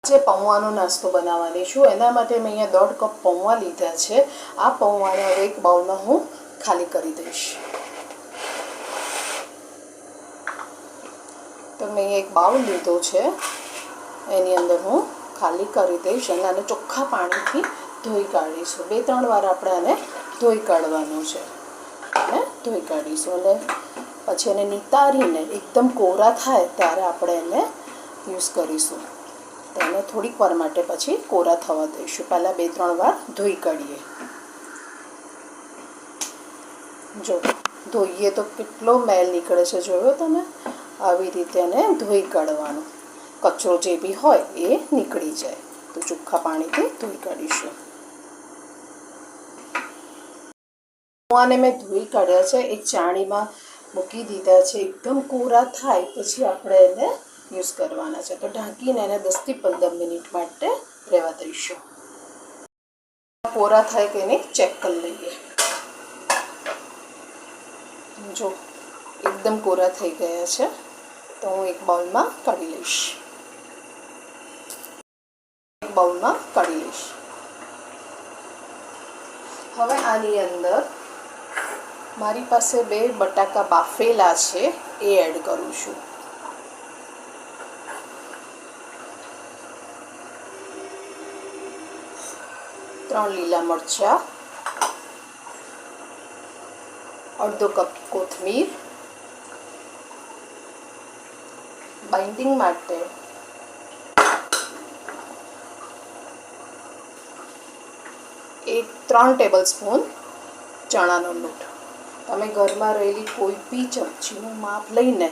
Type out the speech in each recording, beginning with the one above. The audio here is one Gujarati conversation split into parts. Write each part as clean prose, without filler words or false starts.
જે પૌવાનો નાસ્તો બનાવવાની છું એના માટે મેં અહીંયા 1.5 કપ પૌવા લીધા છે। આ પૌવાને હવે એક બાઉલમાં હું ખાલી કરી દઈશ। તો મેં એક બાઉલ લીધો છે, એની અંદર હું ખાલી કરી દઈશ અને આને ચોખ્ખા પાણીથી ધોઈ કાઢીશું। 2-3 વાર આપણે આને ધોઈ કાઢવાનું છે અને ધોઈ કાઢીશું અને પછી એને નિતારીને એકદમ કોરા થાય ત્યારે આપણે એને યુઝ કરીશું। તો એને થોડીક વાર માટે પછી કોરા થવા દઈશું। પહેલાં 2-3 વાર ધોઈ કાઢીએ। જો ધોઈએ તો કેટલો મેલ નીકળે છે, જોયો તમે? આવી રીતે એને ધોઈ કાઢવાનું, કચરો જે બી હોય એ નીકળી જાય। તો ચોખ્ખા પાણીથી ધોઈ કાઢીશું। પૌવાને મેં ધોઈ કાઢ્યા છે, એક ચાણીમાં મૂકી દીધા છે। એકદમ કોરા થાય પછી આપણે એને યુઝ કરવાના છે। તો ઢાંકીને એને 10 થી 15 મિનિટ માટે રહેવા દઈશું। કોરા થાય કે નહીં ચેક કરી લઈએ। જો એકદમ કોરા થઈ ગયા છે, તો હું એક બાઉલમાં કાઢી લઈશ। હવે આની અંદર મારી પાસે 2 બટાકા બાફેલા છે એ એડ કરું છું। 3 લીલા મરચાં, અડધો કપ કોથમીર, બાઇન્ડિંગ માટે 3 ટેબલ સ્પૂન ચણાનો લોટ। તમે ઘરમાં રહેલી કોઈ બી ચમચીનું માપ લઈને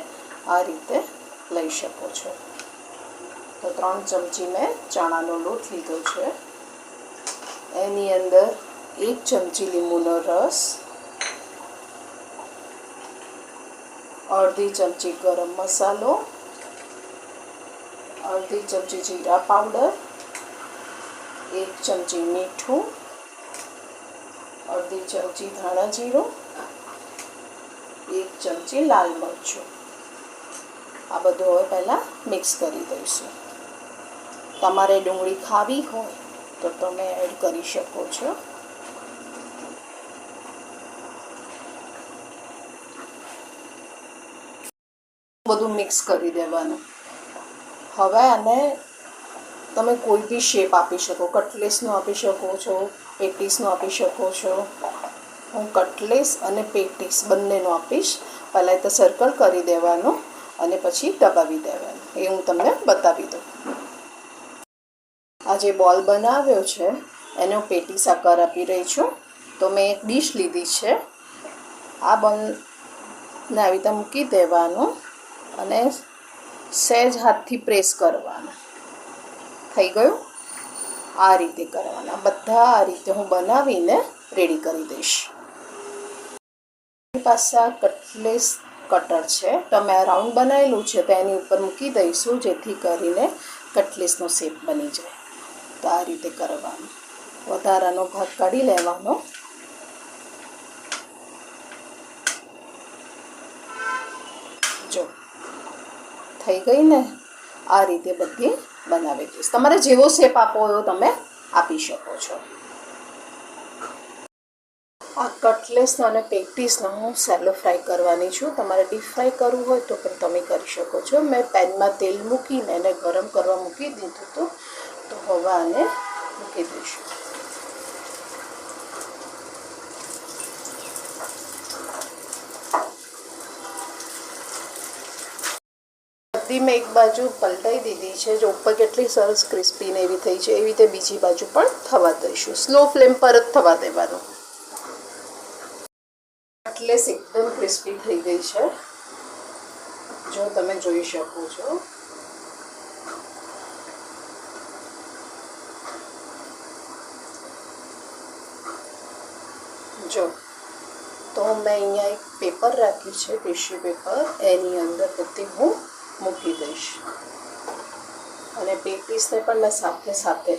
આ રીતે લઈ શકો છો। તો 3 ચમચી મેં ચણાનો લોટ લીધો છે। એની અંદર 1 ચમચી લીંબુનો રસ, અડધી ચમચી ગરમ મસાલો, અડધી ચમચી જીરા પાવડર, 1 ચમચી મીઠું, અડધી ચમચી ધાણા જીરું, 1 ચમચી લાલ મરચું। આ બધું હવે પહેલાં મિક્સ કરી દઈશું। તમારે ડુંગળી ખાવી હોય તો તમે એડ કરી શકો છો। બધું મિક્સ કરી દેવાનું। હવે આને તમે કોઈ બી શેપ આપી શકો, કટલેસનો આપી શકો છો, પેટીસનો આપી શકો છો। હું કટલેસ અને પેટીસ બંનેનો આપીશ। પહેલાં તો સર્કલ કરી દેવાનું અને પછી દબાવી દેવાનું, એ હું તમને બતાવી દઉં। આ જે બોલ બનાવ્યો છે એને હું પેટીસ આકાર આપી રહી છું। તો મેં એક ડીશ લીધી છે, આ બોલને આવી રીતે મૂકી દેવાનું અને સહેજ હાથથી પ્રેસ કરવાનું। થઈ ગયું? આ રીતે કરવાના બધા। આ રીતે હું બનાવીને રેડી કરી દઈશ। મારી પાસે આ કટલેસ કટર છે, તો મેં રાઉન્ડ બનાવેલું છે તો એની ઉપર મૂકી દઈશું, જેથી કરીને કટલેસનો શેપ બની જાય। તો આ રીતે કરવાનું, વધારાનો ભાગ કાઢી લેવાનો। જો થઈ ગઈ ને? આ રીતે બધી બનાવી દઈશ। તમારે જેવો શેપ આપવો એવો તમે આપી શકો છો। આ કટલેસનો અને પેટીસનો હું સેલો ફ્રાય કરવાની છું। તમારે ડીપ ફ્રાય કરવું હોય તો પણ તમે કરી શકો છો। મેં પેનમાં તેલ મૂકીને એને ગરમ કરવા મૂકી દીધું હતું, તો હવે આને મૂકી દઈશું। બધી મેં એક બાજુ પલટાઈ દીધી છે। જો ઉપર કેટલી સરસ ક્રિસ્પી ને એવી થઈ છે, એવી રીતે બીજી બાજુ પણ થવા દઈશું। સ્લો ફ્લેમ પર જ થવા દેવાનું। કટલેસ એકદમ ક્રિસ્પી થઈ ગઈ છે, જો તમે જોઈ શકો છો। જો તો મેં અહીંયા એક પેપર રાખ્યું છે, ટિશ્યુ પેપર, એની અંદર બધી હું મૂકી દઈશ અને પેટીસને પણ મેં સાથે સાથે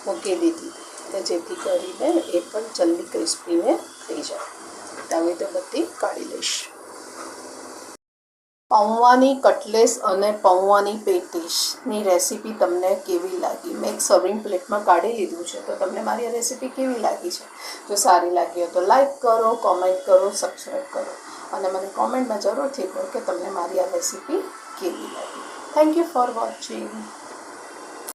મૂકી દીધી, તો જેથી કરીને એ પણ જલ્દી ક્રિસ્પીને થઈ જાય। આવી રીતે બધી કાઢી લઈશ। પૌવાની કટલેસ અને પૌવાની પેટીસની રેસીપી તમને કેવી લાગી? મેં એક સર્વિંગ પ્લેટમાં કાઢી લીધું છે, તો તમને મારી આ રેસીપી કેવી લાગી છે? જો સારી લાગી હોય તો લાઈક કરો, કોમેન્ટ કરો, સબસ્ક્રાઈબ કરો અને મને કોમેન્ટમાં જરૂરથી કહો કે તમને મારી આ રેસીપી કેવી લાગી. Thank you for watching.